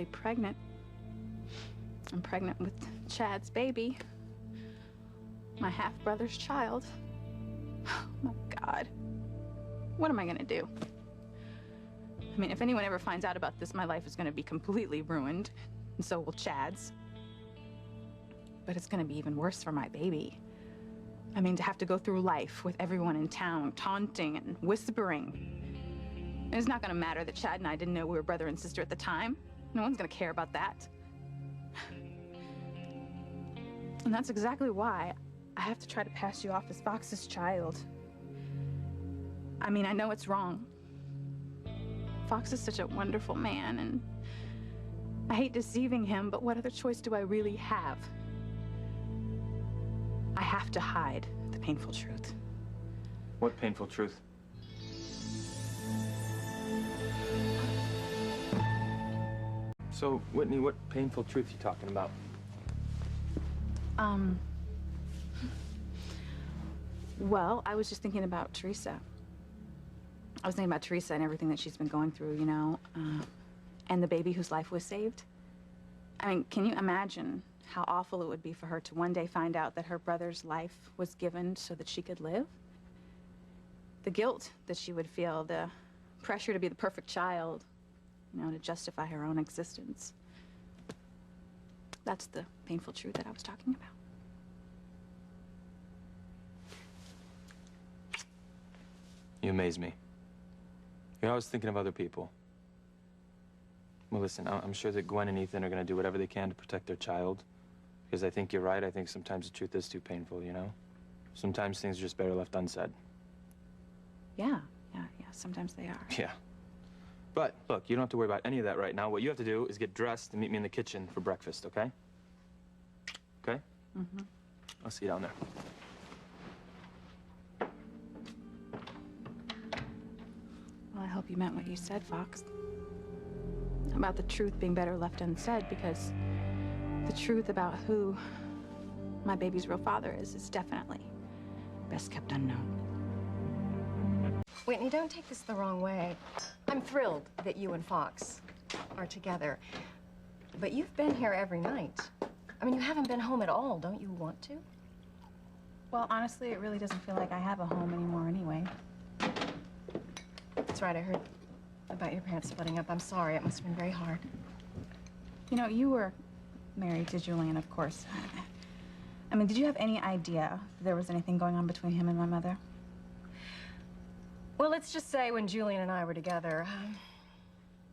actually pregnant. I'm pregnant with Chad's baby, my half-brother's child. Oh my God. What am I gonna do? I mean, if anyone ever finds out about this, my life is gonna be completely ruined, and so will Chad's. But it's gonna be even worse for my baby. I mean, to have to go through life with everyone in town taunting and whispering. And it's not gonna matter that Chad and I didn't know we were brother and sister at the time. No one's gonna care about that. And that's exactly why I have to try to pass you off as Fox's child. I mean, I know it's wrong. Fox is such a wonderful man, and I hate deceiving him, but what other choice do I really have? I have to hide the painful truth. What painful truth? So, Whitney, what painful truth are you talking about? Well, I was just thinking about Teresa. I was thinking about Teresa and everything that she's been going through, you know, and the baby whose life was saved. I mean, can you imagine how awful it would be for her to one day find out that her brother's life was given so that she could live? The guilt that she would feel, the pressure to be the perfect child, you know, to justify her own existence. That's the painful truth that I was talking about. You amaze me. You're always thinking of other people. Well, listen, I'm sure that Gwen and Ethan are going to do whatever they can to protect their child. Because I think you're right. I think sometimes the truth is too painful, you know? Sometimes things are just better left unsaid. Yeah, sometimes they are. Yeah. But, look, you don't have to worry about any of that right now. What you have to do is get dressed and meet me in the kitchen for breakfast, okay? Okay? Mm-hmm. I'll see you down there. Well, I hope you meant what you said, Fox. About the truth being better left unsaid, because the truth about who my baby's real father is definitely best kept unknown. Whitney, don't take this the wrong way. I'm thrilled that you and Fox are together. But you've been here every night. I mean, you haven't been home at all. Don't you want to? Well, honestly, it really doesn't feel like I have a home anymore anyway. That's right, I heard about your parents splitting up. I'm sorry, it must have been very hard. You know, you were married to Julian, of course. I mean, did you have any idea there was anything going on between him and my mother? Well, let's just say when Julian and I were together,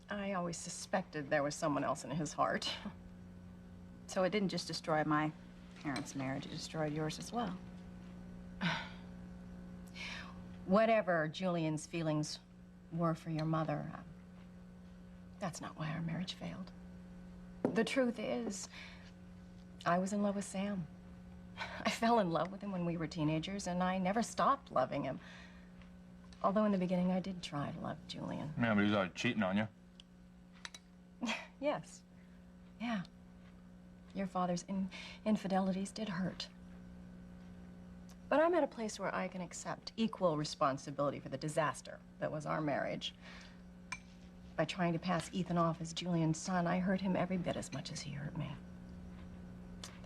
I always suspected there was someone else in his heart. So it didn't just destroy my parents' marriage, it destroyed yours as well. Whatever Julian's feelings were for your mother, that's not why our marriage failed. The truth is, I was in love with Sam. I fell in love with him when we were teenagers, and I never stopped loving him. Although in the beginning, I did try to love Julian. Yeah, but he was always cheating on you. Yes. Yeah. Your father's infidelities did hurt. But I'm at a place where I can accept equal responsibility for the disaster that was our marriage. By trying to pass Ethan off as Julian's son, I hurt him every bit as much as he hurt me.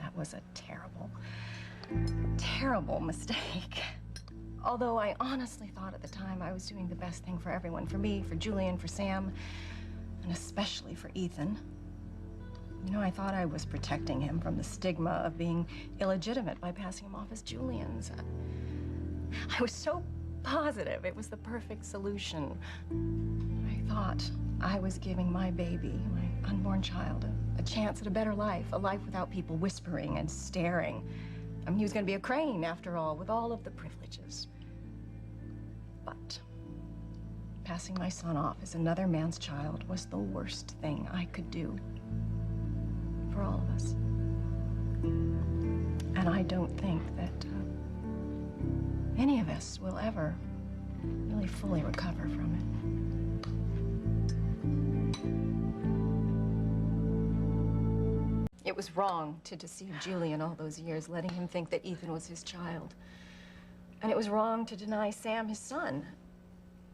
That was a terrible, terrible mistake. Although I honestly thought at the time I was doing the best thing for everyone, for me, for Julian, for Sam, and especially for Ethan. You know, I thought I was protecting him from the stigma of being illegitimate by passing him off as Julian's. I was so positive it was the perfect solution. I thought I was giving my baby, my unborn child, a chance at a better life, a life without people whispering and staring. I mean, he was going to be a crane, after all, with all of the privileges. But passing my son off as another man's child was the worst thing I could do for all of us. And I don't think that any of us will ever really fully recover from it. It was wrong to deceive Julian all those years, letting him think that Ethan was his child. And it was wrong to deny Sam his son.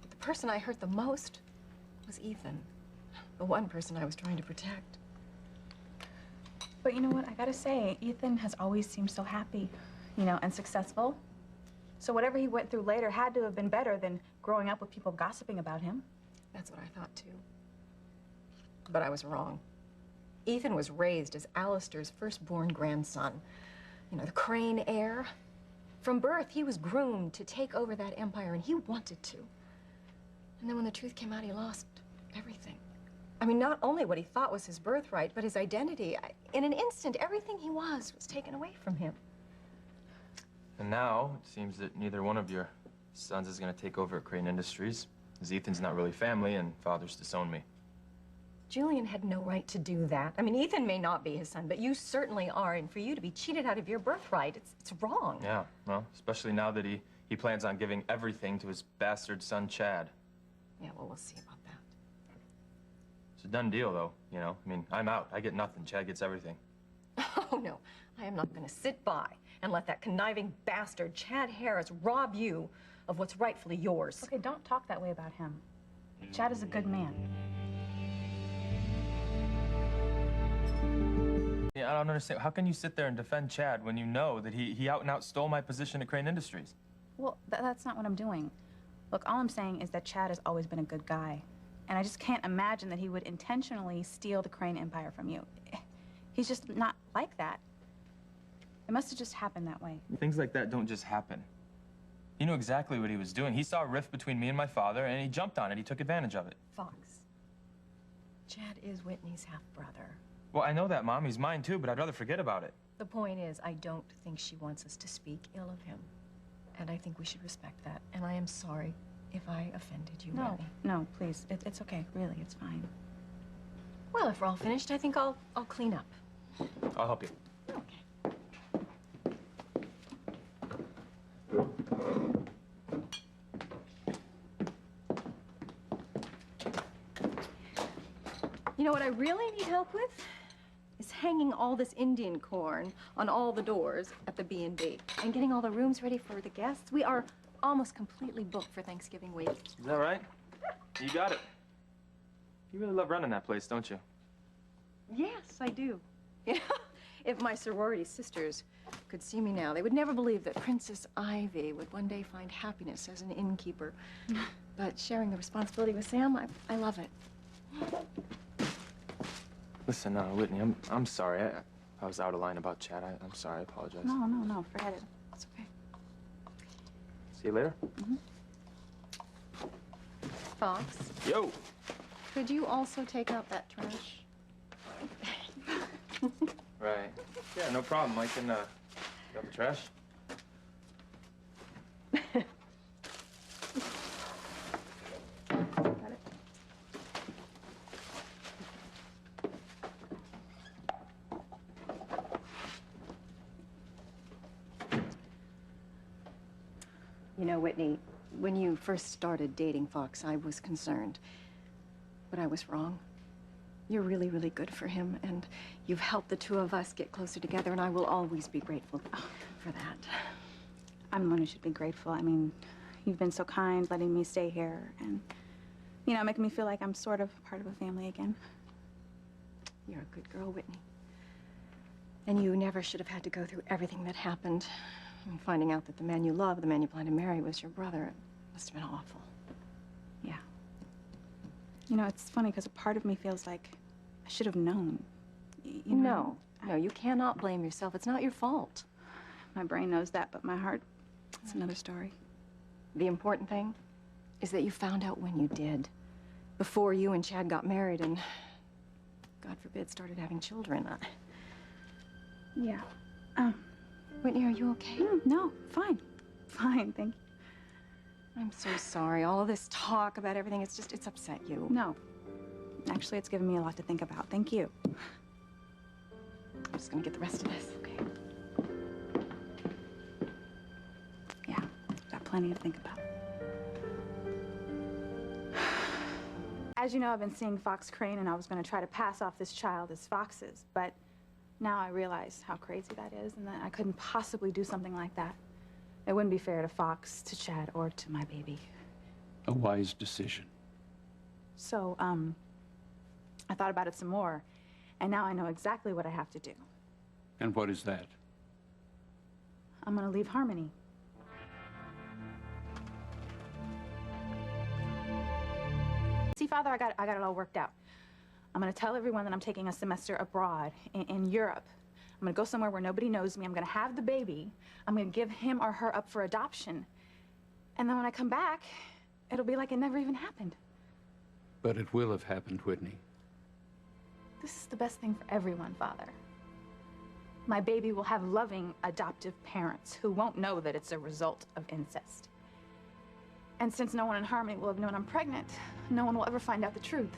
But the person I hurt the most was Ethan, the one person I was trying to protect. But you know what? I gotta say, Ethan has always seemed so happy, you know, and successful. So whatever he went through later had to have been better than growing up with people gossiping about him. That's what I thought, too. But I was wrong. Ethan was raised as Alistair's firstborn grandson. You know, the Crane heir. From birth, he was groomed to take over that empire, and he wanted to. And then when the truth came out, he lost everything. I mean, not only what he thought was his birthright, but his identity. In an instant, everything he was taken away from him. And now, it seems that neither one of your sons is going to take over at Crane Industries, as Ethan's not really family and father's disowned me. Julian had no right to do that. I mean, Ethan may not be his son, but you certainly are, and for you to be cheated out of your birthright, it's wrong. Yeah, well, especially now that he plans on giving everything to his bastard son, Chad. Yeah, well, we'll see about that. It's a done deal, though, you know? I mean, I'm out. I get nothing. Chad gets everything. Oh, no. I am not going to sit by and let that conniving bastard, Chad Harris, rob you of what's rightfully yours. Okay, don't talk that way about him. Chad is a good man. Yeah, I don't understand. How can you sit there and defend Chad when you know that he out and out stole my position at Crane Industries? Well, that's not what I'm doing. Look, all I'm saying is that Chad has always been a good guy. And I just can't imagine that he would intentionally steal the Crane Empire from you. He's just not like that. It must have just happened that way. Things like that don't just happen. He knew exactly what he was doing. He saw a rift between me and my father, and he jumped on it. He took advantage of it. Fox, Chad is Whitney's half-brother. Well, I know that, Mom. He's mine, too, but I'd rather forget about it. The point is, I don't think she wants us to speak ill of him. And I think we should respect that. And I am sorry if I offended you, No, Whitney. no, please. It's okay. Really, it's fine. Well, if we're all finished, I think I'll clean up. I'll help you. Okay. You know what I really need help with? Is hanging all this Indian corn on all the doors at the B&B and getting all the rooms ready for the guests. We are almost completely booked for Thanksgiving week. Is that right? You got it. You really love running that place, don't you? Yes, I do. You know, if my sorority sisters could see me now, they would never believe that Princess Ivy would one day find happiness as an innkeeper. But sharing the responsibility with Sam, I love it. Listen, Whitney, I'm sorry. I was out of line about Chad. I'm sorry. I apologize. No, forget it. It's okay. See you later. Fox, Yo! could you also take out that trash? Right. Yeah, no problem. I can, grab the trash. Got it. You know, Whitney, when you first started dating Fox, I was concerned. But I was wrong. You're really, really good for him, and you've helped the two of us get closer together, and I will always be grateful for that. I'm the one who should be grateful. I mean, you've been so kind letting me stay here and, you know, making me feel like I'm sort of part of a family again. You're a good girl, Whitney. And you never should have had to go through everything that happened. And finding out that the man you love, the man you plan to marry, was your brother, it must have been awful. Yeah. You know, it's funny because a part of me feels like I should have known. You know, No, you cannot blame yourself. It's not your fault. my brain knows that, but my heart, it's another story. The important thing is that you found out when you did. Before you and Chad got married and, God forbid, started having children. Yeah. Whitney, are you okay? No, fine. Fine, thank you. I'm so sorry. All of this talk about everything, it's upset you. No. Actually, it's given me a lot to think about. Thank you. I'm just gonna get the rest of this. Okay. Yeah, got plenty to think about. As you know, I've been seeing Fox Crane, and I was going to try to pass off this child as Fox's, but now I realize how crazy that is, and that I couldn't possibly do something like that. It wouldn't be fair to Fox, to Chad, or to my baby. A wise decision. So, I thought about it some more, and now I know exactly what I have to do. And what is that? I'm gonna leave Harmony. See, Father, I got it all worked out. I'm gonna tell everyone that I'm taking a semester abroad in Europe. I'm gonna go somewhere where nobody knows me. I'm gonna have the baby. I'm gonna give him or her up for adoption. And then when I come back, it'll be like it never even happened. But it will have happened, Whitney. This is the best thing for everyone, Father. My baby will have loving, adoptive parents who won't know that it's a result of incest. And since no one in Harmony will have known I'm pregnant, no one will ever find out the truth.